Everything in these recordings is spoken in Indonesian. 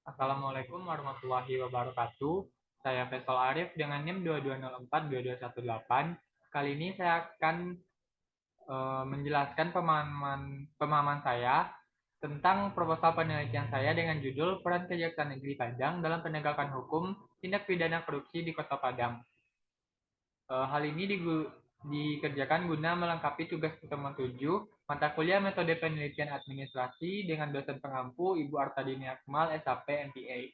Assalamualaikum warahmatullahi wabarakatuh. Saya Faisal Arif dengan NIM 22042218. Kali ini saya akan menjelaskan pemahaman saya tentang proposal penelitian saya dengan judul Peran Kejaksaan Negeri Padang dalam Penegakan Hukum Tindak Pidana Korupsi di Kota Padang. Hal ini dikerjakan guna melengkapi tugas pertemuan 7 mata kuliah Metode Penelitian Administrasi dengan dosen pengampu Ibu Artadini Akmal, SAP, MPA.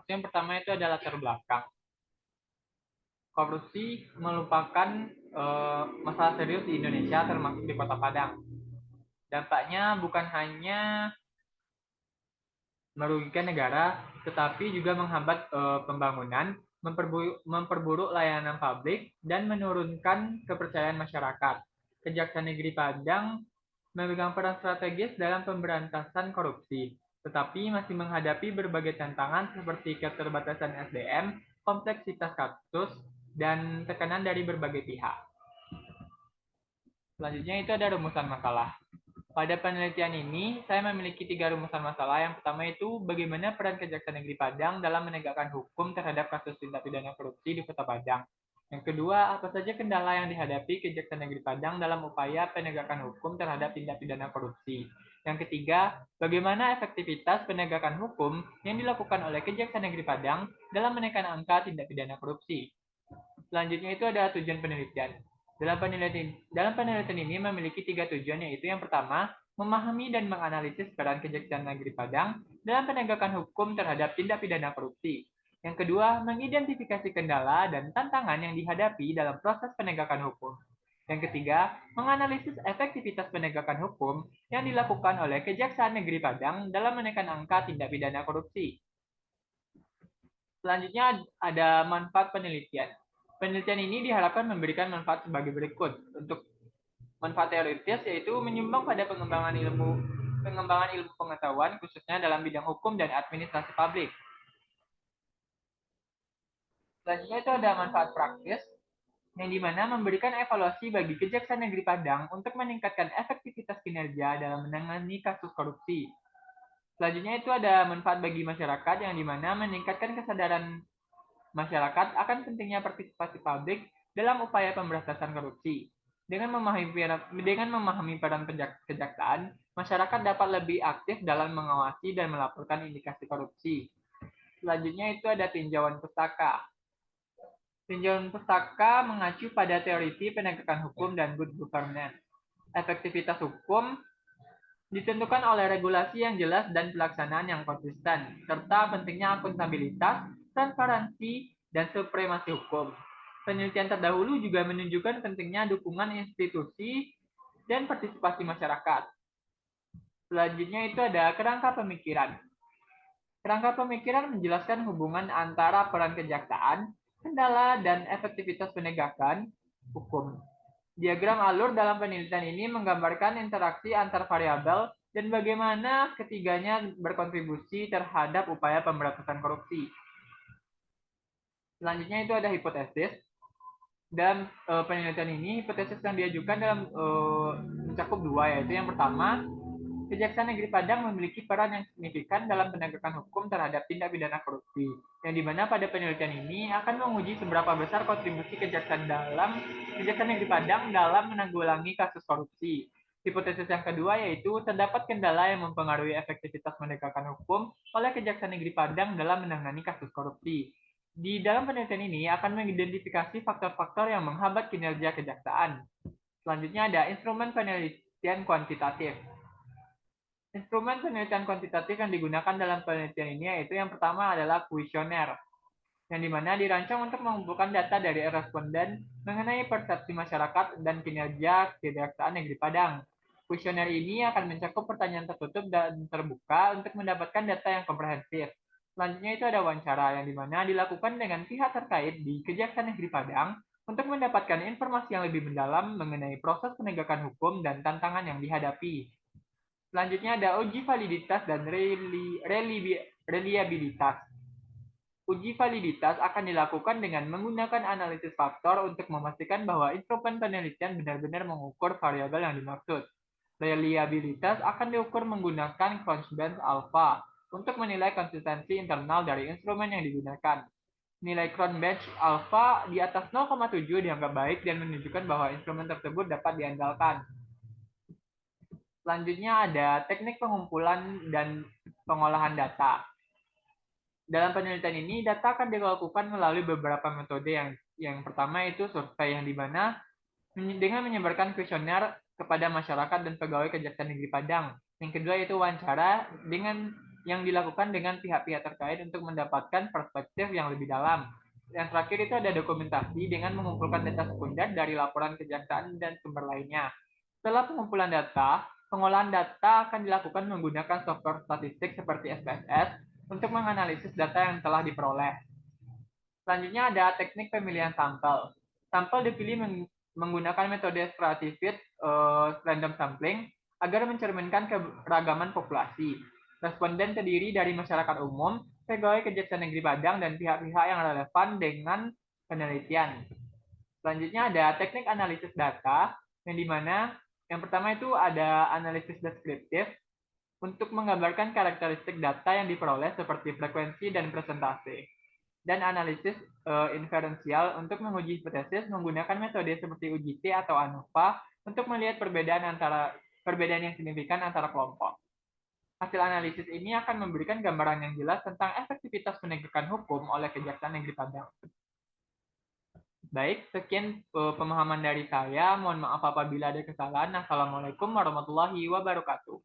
Yang pertama itu adalah latar belakang. Korupsi merupakan masalah serius di Indonesia, termasuk di Kota Padang. Dampaknya bukan hanya merugikan negara, tetapi juga menghambat pembangunan, memperburuk layanan publik, dan menurunkan kepercayaan masyarakat. Kejaksaan Negeri Padang memegang peran strategis dalam pemberantasan korupsi, tetapi masih menghadapi berbagai tantangan seperti keterbatasan SDM, kompleksitas kasus, dan tekanan dari berbagai pihak. Selanjutnya itu ada rumusan masalah. Pada penelitian ini, saya memiliki 3 rumusan masalah. Yang pertama itu bagaimana peran Kejaksaan Negeri Padang dalam menegakkan hukum terhadap kasus tindak pidana korupsi di Kota Padang. Yang kedua, apa saja kendala yang dihadapi Kejaksaan Negeri Padang dalam upaya penegakan hukum terhadap tindak pidana korupsi. Yang ketiga, bagaimana efektivitas penegakan hukum yang dilakukan oleh Kejaksaan Negeri Padang dalam menekan angka tindak pidana korupsi. Selanjutnya itu ada tujuan penelitian. Dalam penelitian ini memiliki 3 tujuan, yaitu yang pertama, memahami dan menganalisis peran Kejaksaan Negeri Padang dalam penegakan hukum terhadap tindak pidana korupsi. Yang kedua, mengidentifikasi kendala dan tantangan yang dihadapi dalam proses penegakan hukum. Yang ketiga, menganalisis efektivitas penegakan hukum yang dilakukan oleh Kejaksaan Negeri Padang dalam menekan angka tindak pidana korupsi. Selanjutnya ada manfaat penelitian. Penelitian ini diharapkan memberikan manfaat sebagai berikut. Untuk manfaat teoritis yaitu menyumbang pada pengembangan ilmu pengetahuan khususnya dalam bidang hukum dan administrasi publik. Selanjutnya itu ada manfaat praktis yang dimana memberikan evaluasi bagi Kejaksaan Negeri Padang untuk meningkatkan efektivitas kinerja dalam menangani kasus korupsi. Selanjutnya itu ada manfaat bagi masyarakat yang dimana meningkatkan kesadaran masyarakat akan pentingnya partisipasi publik dalam upaya pemberantasan korupsi. Dengan memahami peran kejaksaan, masyarakat dapat lebih aktif dalam mengawasi dan melaporkan indikasi korupsi. Selanjutnya itu ada tinjauan pustaka. Tinjauan pustaka mengacu pada teori penegakan hukum dan good governance. Efektivitas hukum ditentukan oleh regulasi yang jelas dan pelaksanaan yang konsisten, serta pentingnya akuntabilitas, transparansi, dan supremasi hukum. Penelitian terdahulu juga menunjukkan pentingnya dukungan institusi dan partisipasi masyarakat. Selanjutnya itu ada kerangka pemikiran. Kerangka pemikiran menjelaskan hubungan antara peran kejaksaan, kendala, dan efektivitas penegakan hukum. Diagram alur dalam penelitian ini menggambarkan interaksi antar variabel dan bagaimana ketiganya berkontribusi terhadap upaya pemberantasan korupsi. Selanjutnya itu ada hipotesis. Dan penelitian ini, hipotesis yang diajukan dalam mencakup 2, yaitu yang pertama, Kejaksaan Negeri Padang memiliki peran yang signifikan dalam penegakan hukum terhadap tindak pidana korupsi, yang dimana pada penelitian ini akan menguji seberapa besar kontribusi Kejaksaan Negeri Padang dalam menanggulangi kasus korupsi. Hipotesis yang kedua yaitu terdapat kendala yang mempengaruhi efektivitas penegakan hukum oleh Kejaksaan Negeri Padang dalam menangani kasus korupsi. Di dalam penelitian ini akan mengidentifikasi faktor-faktor yang menghambat kinerja kejaksaan. Selanjutnya ada instrumen penelitian kuantitatif. Instrumen penelitian kuantitatif yang digunakan dalam penelitian ini yaitu yang pertama adalah kuesioner, yang dimana dirancang untuk mengumpulkan data dari responden mengenai persepsi masyarakat dan kinerja Kejaksaan Negeri Padang. Kuesioner ini akan mencakup pertanyaan tertutup dan terbuka untuk mendapatkan data yang komprehensif. Selanjutnya itu ada wawancara yang dimana dilakukan dengan pihak terkait di Kejaksaan Negeri Padang untuk mendapatkan informasi yang lebih mendalam mengenai proses penegakan hukum dan tantangan yang dihadapi. Selanjutnya ada uji validitas dan reliabilitas. Uji validitas akan dilakukan dengan menggunakan analisis faktor untuk memastikan bahwa instrumen penelitian benar-benar mengukur variabel yang dimaksud. Reliabilitas akan diukur menggunakan Crunchbase Alpha untuk menilai konsistensi internal dari instrumen yang digunakan. Nilai Cronbach alpha di atas 0,7 dianggap baik dan menunjukkan bahwa instrumen tersebut dapat diandalkan. Selanjutnya ada teknik pengumpulan dan pengolahan data. Dalam penelitian ini, data akan dilakukan melalui beberapa metode yang pertama itu survei yang dimana dengan menyebarkan kuesioner kepada masyarakat dan pegawai Kejaksaan Negeri Padang. Yang kedua itu wawancara yang dilakukan dengan pihak-pihak terkait untuk mendapatkan perspektif yang lebih dalam. Yang terakhir itu ada dokumentasi dengan mengumpulkan data sekunder dari laporan kejaksaan dan sumber lainnya. Setelah pengumpulan data, pengolahan data akan dilakukan menggunakan software statistik seperti SPSS untuk menganalisis data yang telah diperoleh. Selanjutnya ada teknik pemilihan sampel. Sampel dipilih menggunakan metode stratified random sampling agar mencerminkan keragaman populasi. Responden terdiri dari masyarakat umum, pegawai Kejaksaan Negeri Padang, dan pihak-pihak yang relevan dengan penelitian. Selanjutnya ada teknik analisis data, yang dimana yang pertama itu ada analisis deskriptif untuk menggambarkan karakteristik data yang diperoleh seperti frekuensi dan presentase. Dan analisis inferensial untuk menguji hipotesis menggunakan metode seperti uji T atau ANOVA untuk melihat perbedaan yang signifikan antara kelompok. Hasil analisis ini akan memberikan gambaran yang jelas tentang efektivitas penegakan hukum oleh Kejaksaan Negeri Padang. Baik, sekian pemahaman dari saya. Mohon maaf apabila ada kesalahan. Assalamualaikum warahmatullahi wabarakatuh.